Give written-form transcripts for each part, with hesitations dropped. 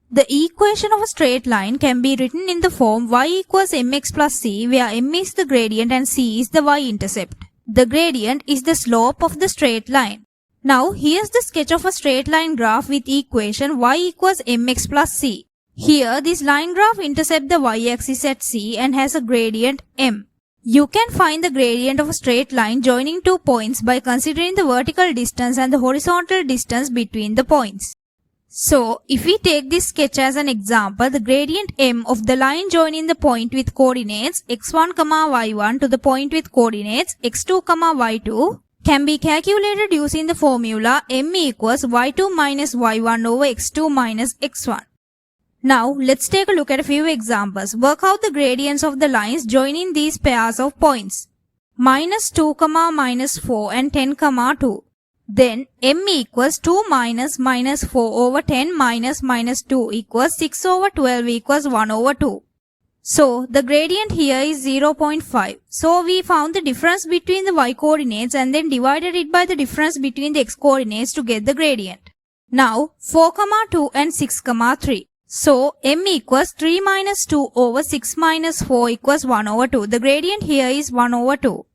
The equation of a straight line can be written in the form y equals mx plus c, where m is the gradient and c is the y-intercept. The gradient is the slope of the straight line. Now here's the sketch of a straight line graph with equation y equals mx plus c. Here this line graph intercepts the y-axis at c and has a gradient m. You can find the gradient of a straight line joining two points by considering the vertical distance and the horizontal distance between the points. So, if we take this sketch as an example, the gradient m of the line joining the point with coordinates x1, y1 to the point with coordinates x2, y2 can be calculated using the formula m equals y2 minus y1 over x2 minus x1. Now, let's take a look at a few examples. Work out the gradients of the lines joining these pairs of points. Minus 2, minus 4 and 10, 2. Then m equals 2 minus 4 over 10 minus 2 equals 6 over 12 equals 1 over 2. So the gradient here is 0.5. So we found the difference between the y coordinates and then divided it by the difference between the x coordinates to get the gradient. Now 4, 2 and 6, 3. So m equals 3 minus 2 over 6 minus 4 equals 1 over 2. The gradient here is 1 over 2.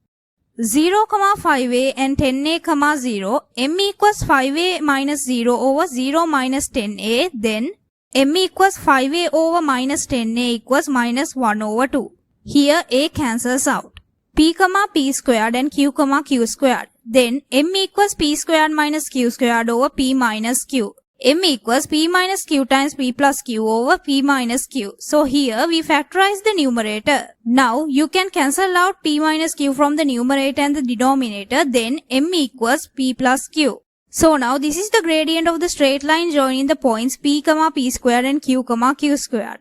0, 5a and 10a, 0, m equals 5a minus 0 over 0 minus 10a, then m equals 5a over minus 10a equals minus 1 over 2. Here a cancels out. P, p squared and q, squared. Then m equals p squared minus q squared over p minus q. m equals p minus q times p plus q over p minus q. So here we factorize the numerator. Now you can cancel out p minus q from the numerator and the denominator. Then m equals p plus q. So now this is the gradient of the straight line joining the points p, p squared and q, squared.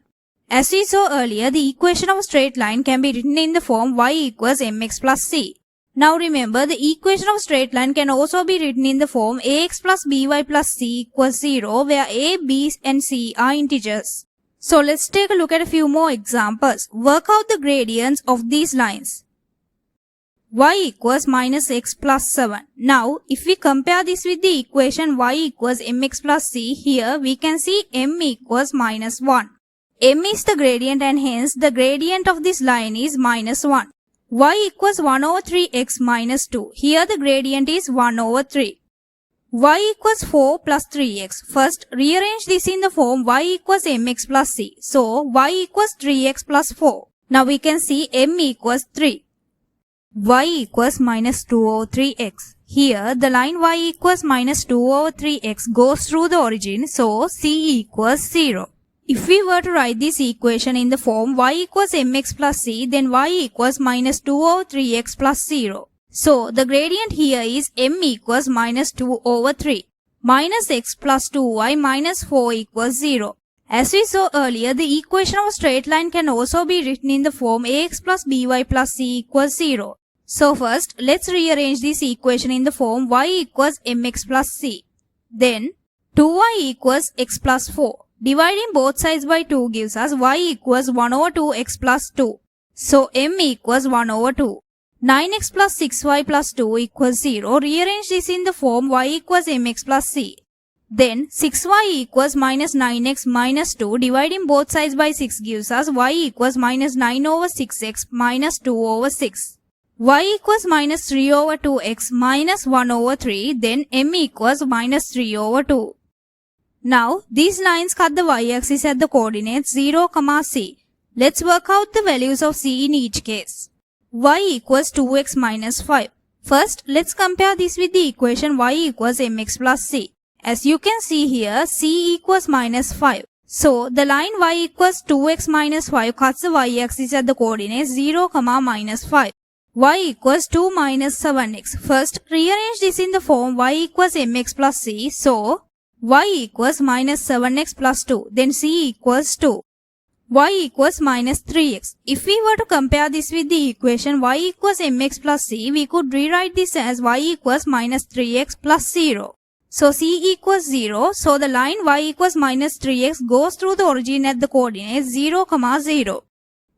As we saw earlier, the equation of a straight line can be written in the form y equals mx plus c. Now remember, the equation of a straight line can also be written in the form ax plus by plus c equals 0, where a, b and c are integers. So let's take a look at a few more examples. Work out the gradients of these lines. Y equals minus x plus 7. Now if we compare this with the equation y equals mx plus c, here we can see m equals minus 1. M is the gradient and hence the gradient of this line is minus 1. Y equals 1 over 3x minus 2. Here the gradient is 1 over 3. Y equals 4 plus 3x. First, rearrange this in the form y equals mx plus c. So, y equals 3x plus 4. Now we can see m equals 3. Y equals minus 2 over 3x. Here, the line y equals minus 2 over 3x goes through the origin. So, c equals 0. If we were to write this equation in the form y equals mx plus c, then y equals minus 2 over 3x plus 0. So, the gradient here is m equals minus 2 over 3. Minus x plus 2y minus 4 equals 0. As we saw earlier, the equation of a straight line can also be written in the form ax plus by plus c equals 0. So first, let's rearrange this equation in the form y equals mx plus c. Then, 2y equals x plus 4. Dividing both sides by 2 gives us y equals 1 over 2x plus 2. So m equals 1 over 2. 9x plus 6y plus 2 equals 0. Rearrange this in the form y equals mx plus c. Then 6y equals minus 9x minus 2. Dividing both sides by 6 gives us y equals minus 9 over 6x minus 2 over 6. Y equals minus 3 over 2x minus 1 over 3. Then m equals minus 3 over 2. Now, these lines cut the y-axis at the coordinates 0, c. Let's work out the values of c in each case. Y equals 2x minus 5. First, let's compare this with the equation y equals mx plus c. As you can see here, c equals minus 5. So, the line y equals 2x minus 5 cuts the y-axis at the coordinates 0, minus 5. Y equals 2 minus 7x. First, rearrange this in the form y equals mx plus c. So, y equals minus 7x plus 2. Then c equals 2. Y equals minus 3x. If we were to compare this with the equation y equals mx plus c, we could rewrite this as y equals minus 3x plus 0. So c equals 0. So the line y equals minus 3x goes through the origin at the coordinates 0, 0.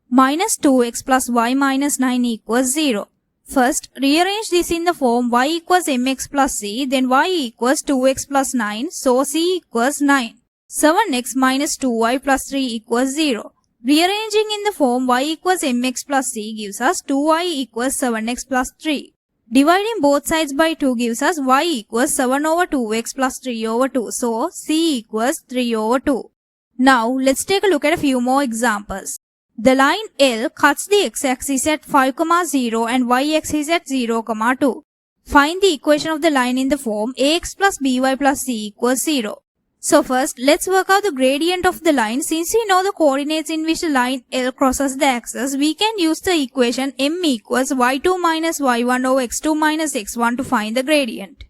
Minus 2x plus y minus 9 equals 0. First, rearrange this in the form y equals mx plus c, then y equals 2x plus 9, so c equals 9. 7x minus 2y plus 3 equals 0. Rearranging in the form y equals mx plus c gives us 2y equals 7x plus 3. Dividing both sides by 2 gives us y equals 7 over 2x plus 3 over 2. So, c equals 3 over 2. Now, let's take a look at a few more examples. The line L cuts the x-axis at 5, 0 and y-axis at 0, 2. Find the equation of the line in the form ax plus by plus c equals 0. So first, let's work out the gradient of the line. Since we know the coordinates in which the line L crosses the axis, we can use the equation m equals y2 minus y1 over x2 minus x1 to find the gradient.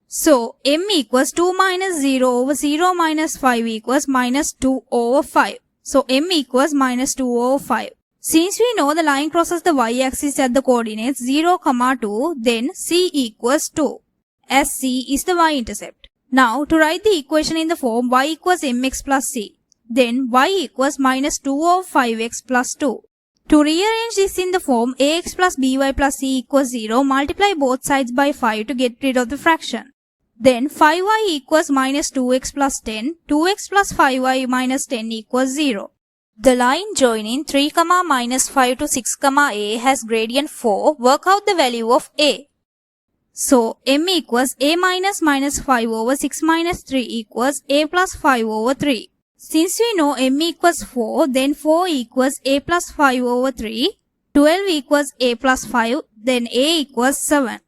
So, m equals 2 minus 0 over 0 minus 5 equals minus 2 over 5. So, m equals minus 2 over 5. Since we know the line crosses the y-axis at the coordinates 0, 2, then c equals 2, as c is the y-intercept. Now, to write the equation in the form y equals mx plus c, then y equals minus 2 over 5x plus 2. To rearrange this in the form ax plus by plus c equals 0, multiply both sides by 5 to get rid of the fraction. Then 5y equals minus 2x plus 10, 2x plus 5y minus 10 equals 0. The line joining 3, minus 5 to 6, a has gradient 4. Work out the value of a. So, m equals a minus 5 over 6 minus 3 equals a plus 5 over 3. Since we know m equals 4, then 4 equals a plus 5 over 3. 12 equals a plus 5, then a equals 7.